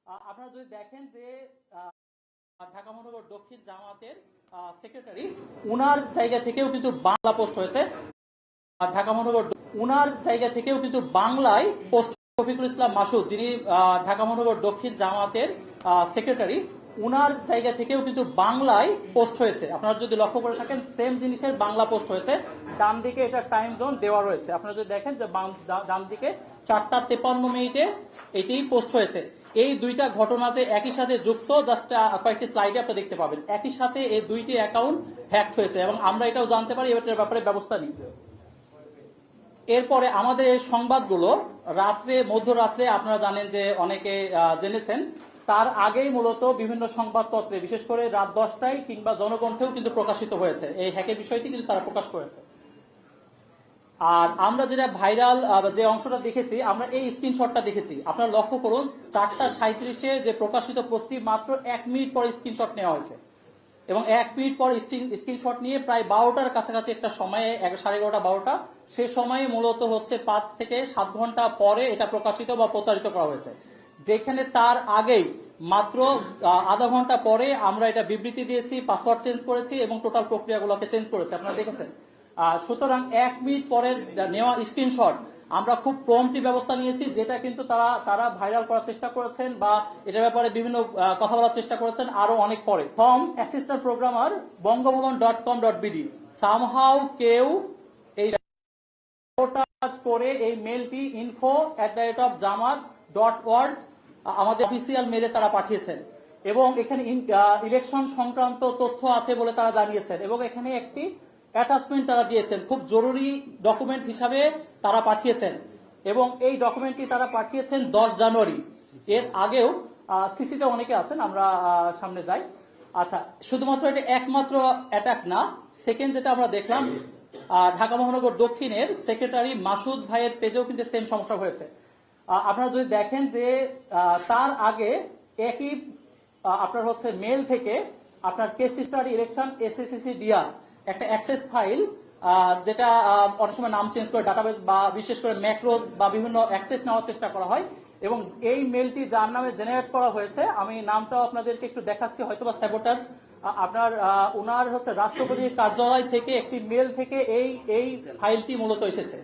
আপনারা যদি দেখেন যে ঢাকা মহানগর দক্ষিণ জামাতের সেক্রেটারি উনার জায়গা থেকেও কিন্তু বাংলা পোস্ট হয়েছে। ঢাকা মহানগর উনার জায়গা থেকেও কিন্তু বাংলায় পোস্ট শফিকুল ইসলাম মাসুদ, যিনি ঢাকা মহানগর দক্ষিণ জামাতের সেক্রেটারি, উনার জায়গা থেকেও কিন্তু বাংলায় পোস্ট হয়েছে। আপনারা যদি লক্ষ্য করে থাকেন সেম জিনিসের বাংলা পোস্ট হয়েছে। ডান দিকে এটা টাইম জোন দেওয়া রয়েছে। আপনারা যদি দেখেন যে ডান দিকে 4:53 এটি পোস্ট হয়েছে। এই দুইটা ঘটনা যে একই সাথে যুক্ত, জাস্ট কয়েকটি স্লাইডে আপনি দেখতে পাবেন একই সাথে এই দুইটি অ্যাকাউন্ট হ্যাক হয়েছে এবং আমরা এটাও জানতে পারি, এটার ব্যাপারে ব্যবস্থা নিই। এরপরে আমাদের এই সংবাদগুলো মধ্যরাত্রে আপনারা জানেন যে অনেকে জেনেছেন, তার আগেই মূলত বিভিন্ন সংবাদপত্রে বিশেষ করে রাত 10টায় কিংবা জনকণ্ঠেও কিন্তু প্রকাশিত হয়েছে এই হ্যাকের বিষয়টি, কিন্তু তারা প্রকাশ করেছে। আর আমরা যেটা ভাইরাল যে অংশটা দেখেছি, আমরা এই স্ক্রিনশটটা দেখেছি। আপনারা লক্ষ্য করুন 4:37 যে প্রকাশিত পোস্টটি মাত্র 1 মিনিট পরে স্ক্রিনশট নেওয়া হয়েছে এবং 1 মিনিট পর স্ক্রিনশট নিয়ে প্রায় 12টার কাছাকাছি একটা সময়ে, 11:30 12টা, সে সময়ে মূলত হচ্ছে 5 থেকে 7 ঘন্টা পরে এটা প্রকাশিত বা প্রচারিত করা হয়েছে, যেখানে তার আগেই মাত্র আধা ঘন্টা পরে আমরা এটা বিবৃতি দিয়েছি, পাসওয়ার্ড চেঞ্জ করেছি এবং টোটাল প্রক্রিয়াগুলোকে চেঞ্জ করেছি। আপনারা দেখেছেন। সুতরাং 1 মিনিট পরে নেওয়া স্ক্রিনশট আমরা খুব প্রম্পটলি ব্যবস্থা নিয়েছি, যেটা কিন্তু তারা ভাইরাল করার চেষ্টা করেছেন বা এটার ব্যাপারে বিভিন্ন কথা বলার চেষ্টা করেছেন আরো অনেক পরে। ফ্রম অ্যাসিস্ট্যান্ট প্রোগ্রামার বঙ্গভবন.com.bd সামহাউ কেউ এই করে এই মেলটি info@jamat.org আমাদের অফিসিয়াল মেলে তারা পাঠিয়েছেন এবং এখানে ইলেকশন সংক্রান্ত তথ্য আছে বলে তারা জানিয়েছেন এবং এখানে একটি অ্যাটাচমেন্ট তারা দিয়েছেন, খুব জরুরি ডকুমেন্ট হিসাবে তারা পাঠিয়েছেন এবং এই ডকুমেন্টটি তারা পাঠিয়েছেন 10 জানুয়ারি। এর আগেও সিসিতে অনেকে আছেন, আমরা সামনে যাই। আচ্ছা, শুধুমাত্র এটা একমাত্র অ্যাটাক না, সেকেন্ড যেটা আমরা দেখলাম ঢাকা মহানগর দক্ষিণের সেক্রেটারি মাসুদ ভাইয়ের পেজেও কিন্তু সেম সমস্যা হয়েছে। আপনারা যদি দেখেন যে তার আগে একই আপনার হচ্ছে মেল থেকে আপনার case study election SSC DR একটা অ্যাক্সেস ফাইল, যেটা অনেক সময় নাম চেঞ্জ করে ডাটাবেস বা বিশেষ করে ম্যাক্রোজ বা বিভিন্ন অ্যাক্সেস নেওয়ার চেষ্টা করা হয় এবং এই মেলটি যার নামে জেনারেট করা হয়েছে, আমি নামটাও আপনাদেরকে একটু দেখাচ্ছি, হয়তোবা স্যাবোটাজ, আপনার ওনার হচ্ছে রাষ্ট্রপতির কার্যালয় থেকে একটি মেল থেকে এই ফাইলটি মূলত এসেছে।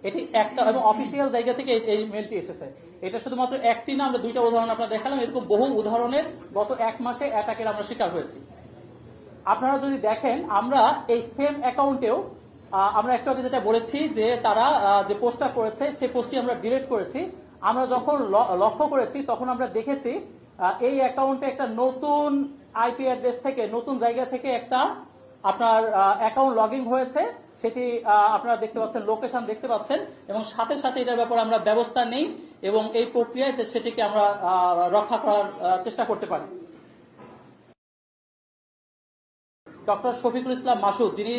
এটি একটা এবং অফিসিয়াল জায়গা থেকে এই মেলটি এসেছে। এটা শুধুমাত্র একটি না, আমরা দুইটা উদাহরণ আপনারা দেখালাম, এরকম বহু উদাহরণের গত 1 মাসে অ্যাটাকের আমরা শিকার হয়েছি। আপনারা যদি দেখেন আমরা এই সেম অ্যাকাউন্টেও আমরা একটু আগে যেটা বলেছি যে তারা যে পোস্টটা করেছে সেই পোস্টটি আমরা ডিলিট করেছি। আমরা যখন লক্ষ্য করেছি তখন আমরা দেখেছি এই অ্যাকাউন্টে একটা নতুন আইপি অ্যাড্রেস থেকে, নতুন জায়গা থেকে একটা আপনার অ্যাকাউন্ট লগইন হয়েছে, সেটি আপনারা দেখতে পাচ্ছেন, লোকেশন দেখতে পাচ্ছেন এবং সাথে সাথে এটার ব্যাপারে আমরা ব্যবস্থা নেই এবং এই প্রক্রিয়ায় সেটিকে আমরা রক্ষা করার চেষ্টা করতে পারি। ডক্টর শফিকুল ইসলাম মাসুদ, যিনি